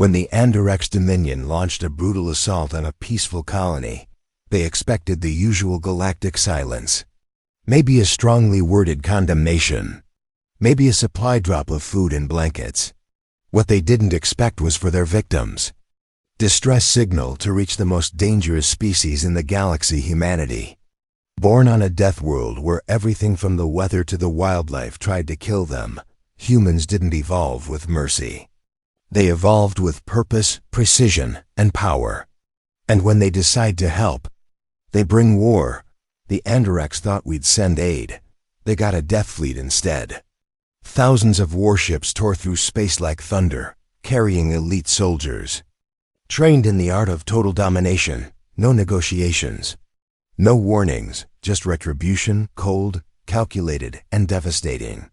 When the Andorex Dominion launched a brutal assault on a peaceful colony, they expected the usual galactic silence. Maybe a strongly worded condemnation. Maybe a supply drop of food and blankets. What they didn't expect was for their victims. Distress signal to reach the most dangerous species in the galaxy, humanity. Born on a death world where everything from the weather to the wildlife tried to kill them, humans didn't evolve with mercy. They evolved with purpose, precision, and power. And when they decide to help, they bring war. The Andorex thought we'd send aid. They got a death fleet instead. Thousands of warships tore through space like thunder, carrying elite soldiers. Trained in the art of total domination, no negotiations. No warnings, just retribution, cold, calculated, and devastating.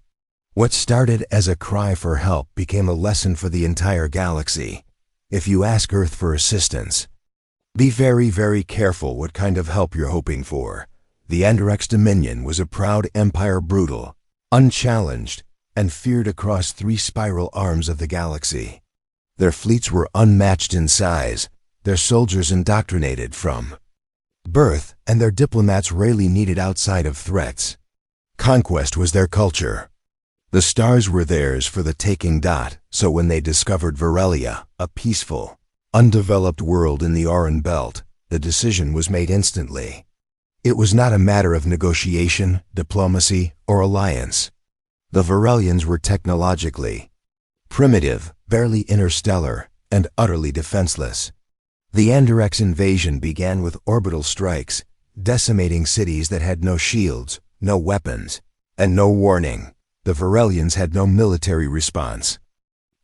What started as a cry for help became a lesson for the entire galaxy. If you ask Earth for assistance, be very, very careful what kind of help you're hoping for. The Andorex Dominion was a proud empire, brutal, unchallenged, and feared across 3 spiral arms of the galaxy. Their fleets were unmatched in size, their soldiers indoctrinated from birth, and their diplomats rarely needed outside of threats. Conquest was their culture. The stars were theirs for the taking. So when they discovered Varelia, a peaceful, undeveloped world in the Auran Belt, the decision was made instantly. It was not a matter of negotiation, diplomacy, or alliance. The Varelians were technologically primitive, barely interstellar, and utterly defenseless. The Andorex invasion began with orbital strikes, decimating cities that had no shields, no weapons, and no warning. The Varelians had no military response.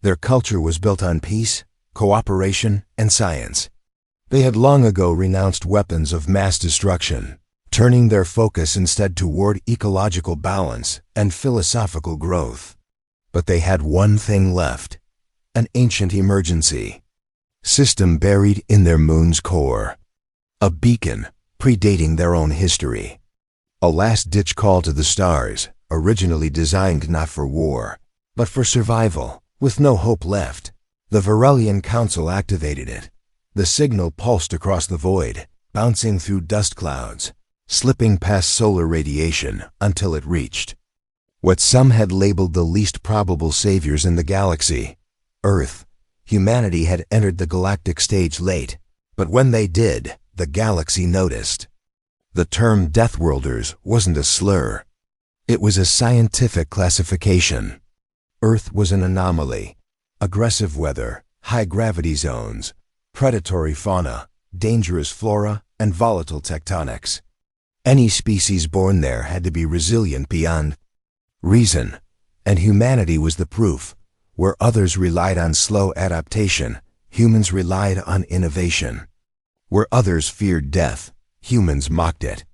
Their culture was built on peace, cooperation, and science. They had long ago renounced weapons of mass destruction, turning their focus instead toward ecological balance and philosophical growth. But they had one thing left, an ancient emergency system buried in their moon's core, a beacon predating their own history, a last-ditch call to the stars, originally designed not for war, but for survival. With no hope left, the Varelian Council activated it. The signal pulsed across the void, bouncing through dust clouds, slipping past solar radiation until it reached what some had labeled the least probable saviors in the galaxy, Earth. Humanity had entered the galactic stage late, but when they did, the galaxy noticed. The term Deathworlders wasn't a slur. It was a scientific classification. Earth was an anomaly. Aggressive weather, high gravity zones, predatory fauna, dangerous flora, and volatile tectonics. Any species born there had to be resilient beyond reason, and humanity was the proof. Where others relied on slow adaptation, humans relied on innovation. Where others feared death, humans mocked it.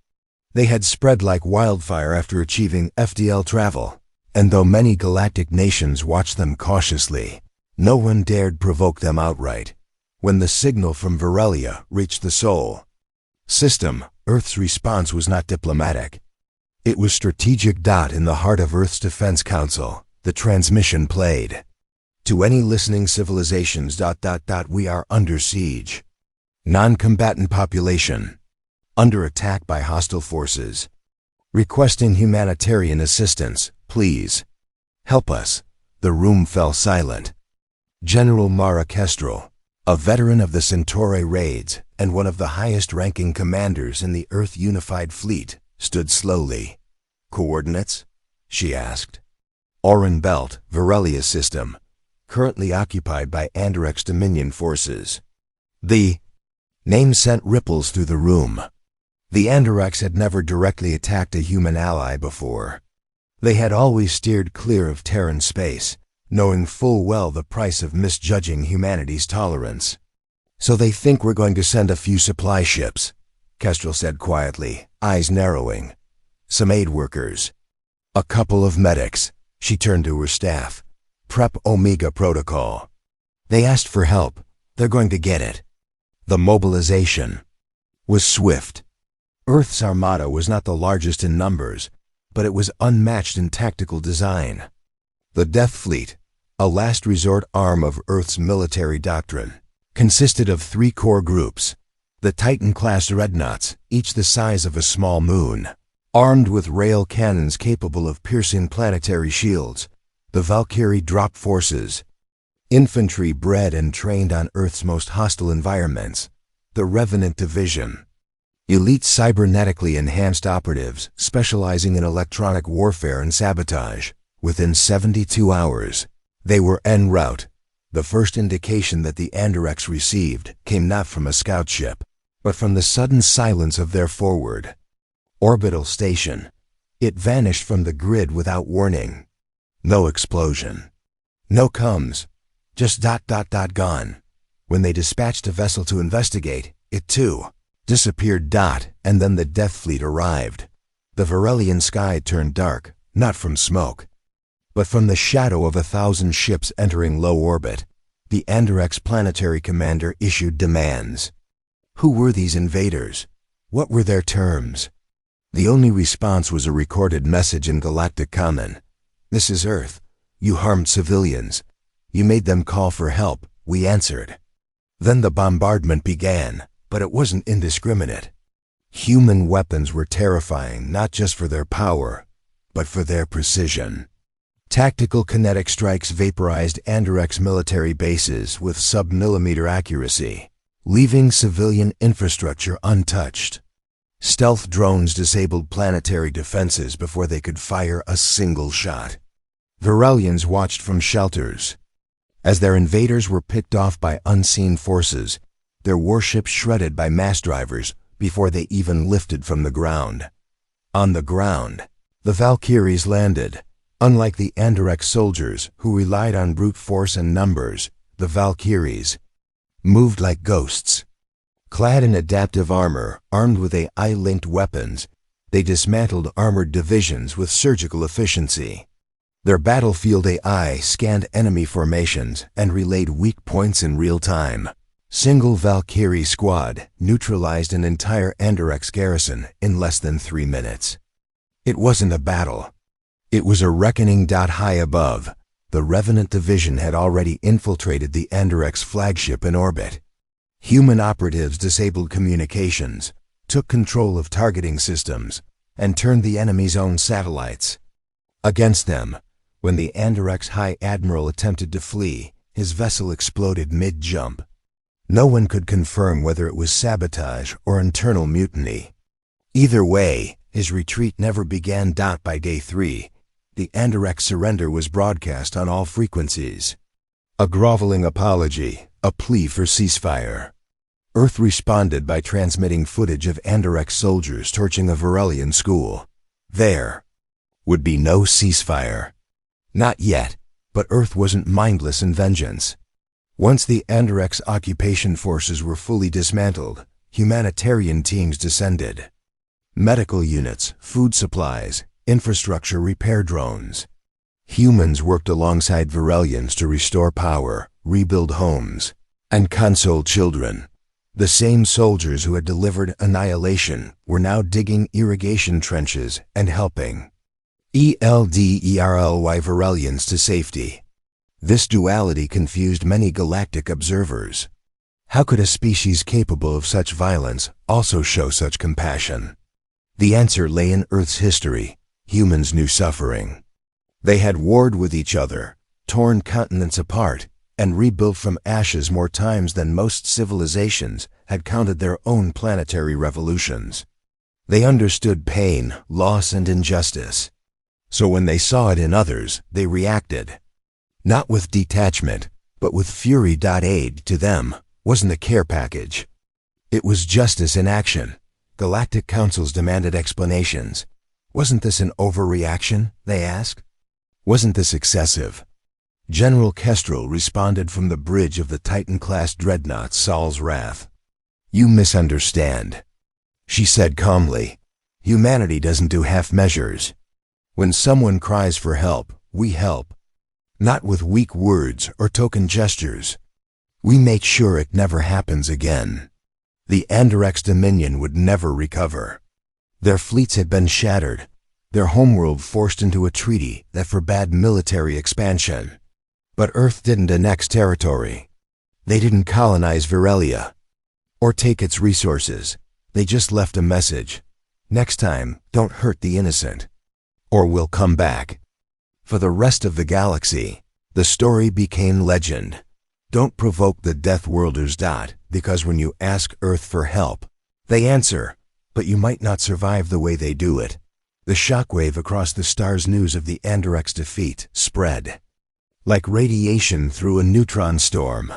They had spread like wildfire after achieving FDL travel, and though many galactic nations watched them cautiously, no one dared provoke them outright. When the signal from Varelia reached the Sol system, Earth's response was not diplomatic. It was strategic. In the heart of Earth's Defense Council, the transmission played. To any listening civilizations. We are under siege. Non-combatant population. Under attack by hostile forces. Requesting humanitarian assistance, please. Help us. The room fell silent. General Mara Kestrel, a veteran of the Centauri raids and one of the highest-ranking commanders in the Earth Unified Fleet, stood slowly. Coordinates? She asked. Auran Belt, Varelia system, currently occupied by Andorex Dominion forces. The name sent ripples through the room. The Andorex had never directly attacked a human ally before. They had always steered clear of Terran space, knowing full well the price of misjudging humanity's tolerance. So they think we're going to send a few supply ships, Kestrel said quietly, eyes narrowing. Some aid workers. A couple of medics. She turned to her staff. Prep Omega protocol. They asked for help. They're going to get it. The mobilization was swift. Earth's armada was not the largest in numbers, but it was unmatched in tactical design. The Death Fleet, a last resort arm of Earth's military doctrine, consisted of 3 core groups. The Titan-class dreadnoughts, each the size of a small moon, armed with rail cannons capable of piercing planetary shields. The Valkyrie drop forces, infantry bred and trained on Earth's most hostile environments. The Revenant Division, elite cybernetically enhanced operatives specializing in electronic warfare and sabotage. Within 72 hours, they were en route. The first indication that the Anderex received came not from a scout ship, but from the sudden silence of their forward orbital station. It vanished from the grid without warning. No explosion. No comms. Just ... gone. When they dispatched a vessel to investigate, it too disappeared. And then the Death Fleet arrived. The Varelian sky turned dark, not from smoke, but from the shadow of 1,000 ships entering low orbit. The Anderex planetary commander issued demands. Who were these invaders? What were their terms? The only response was a recorded message in galactic common. "This is Earth. You harmed civilians. You made them call for help. We answered." Then the bombardment began, but it wasn't indiscriminate. Human weapons were terrifying not just for their power, but for their precision. Tactical kinetic strikes vaporized Anderex military bases with sub-millimeter accuracy, leaving civilian infrastructure untouched. Stealth drones disabled planetary defenses before they could fire a single shot. Varelians watched from shelters. As their invaders were picked off by unseen forces, their warships shredded by mass drivers before they even lifted from the ground. On the ground, the Valkyries landed. Unlike the Anderex soldiers, who relied on brute force and numbers, the Valkyries moved like ghosts. Clad in adaptive armor, armed with AI-linked weapons, they dismantled armored divisions with surgical efficiency. Their battlefield AI scanned enemy formations and relayed weak points in real time. Single Valkyrie squad neutralized an entire Anderex garrison in less than 3 minutes. It wasn't a battle. It was a reckoning. High above, the Revenant Division had already infiltrated the Anderex flagship in orbit. Human operatives disabled communications, took control of targeting systems, and turned the enemy's own satellites against them. When the Anderex High Admiral attempted to flee, his vessel exploded mid-jump. No one could confirm whether it was sabotage or internal mutiny. Either way, his retreat never began. By day 3, the Anderex surrender was broadcast on all frequencies. A groveling apology, a plea for ceasefire. Earth responded by transmitting footage of Anderex soldiers torching a Varelian school. There would be no ceasefire. Not yet, but Earth wasn't mindless in vengeance. Once the Anderex occupation forces were fully dismantled, humanitarian teams descended. Medical units, food supplies, infrastructure repair drones. Humans worked alongside Varelians to restore power, rebuild homes, and console children. The same soldiers who had delivered annihilation were now digging irrigation trenches and helping ELDERLY Varelians to safety. This duality confused many galactic observers. How could a species capable of such violence also show such compassion? The answer lay in Earth's history. Humans knew suffering. They had warred with each other, torn continents apart, and rebuilt from ashes more times than most civilizations had counted their own planetary revolutions. They understood pain, loss, and injustice. So when they saw it in others, they reacted. Not with detachment, but with fury. Aid to them wasn't a care package. It was justice in action. Galactic councils demanded explanations. Wasn't this an overreaction, they asked? Wasn't this excessive? General Kestrel responded from the bridge of the Titan-class dreadnought Sol's Wrath. "You misunderstand," she said calmly. "Humanity doesn't do half measures. When someone cries for help, we help. Not with weak words or token gestures. We make sure it never happens again." The Anderex Dominion would never recover. Their fleets had been shattered, their homeworld forced into a treaty that forbade military expansion. But Earth didn't annex territory. They didn't colonize Virelia or take its resources. They just left a message. Next time, don't hurt the innocent, or we'll come back. For the rest of the galaxy, the story became legend. Don't provoke the Death Worlders. Because when you ask Earth for help, they answer, but you might not survive the way they do it. The shockwave across the stars news of the Andorek's defeat spread like radiation through a neutron storm.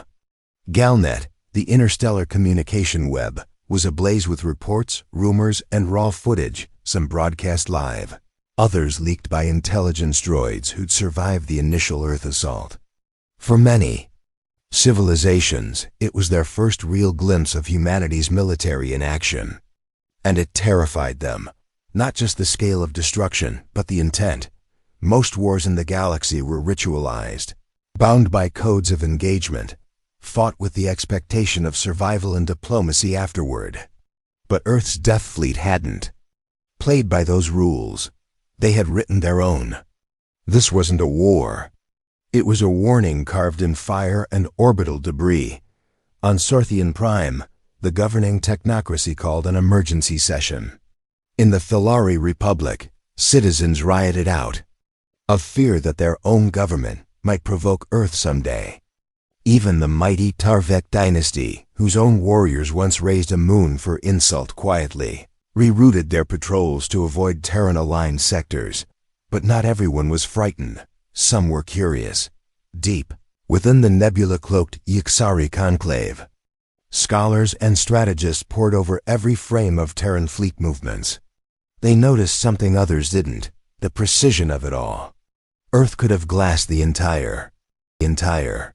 Galnet, the interstellar communication web, was ablaze with reports, rumors, and raw footage, some broadcast live, others leaked by intelligence droids who'd survived the initial Earth assault. For many civilizations, it was their first real glimpse of humanity's military in action. And it terrified them. Not just the scale of destruction, but the intent. Most wars in the galaxy were ritualized, bound by codes of engagement, fought with the expectation of survival and diplomacy afterward. But Earth's Death Fleet hadn't played by those rules. They had written their own. This wasn't a war. It was a warning carved in fire and orbital debris. On Sorthian Prime, the governing technocracy called an emergency session. In the Thalari Republic, citizens rioted out of fear that their own government might provoke Earth someday. Even the mighty Tarvek dynasty, whose own warriors once raised a moon for insult quietly, rerouted their patrols to avoid Terran-aligned sectors. But not everyone was frightened. Some were curious. Deep within the nebula-cloaked Yixari conclave, scholars and strategists pored over every frame of Terran fleet movements. They noticed something others didn't: the precision of it all. Earth could have glassed the entire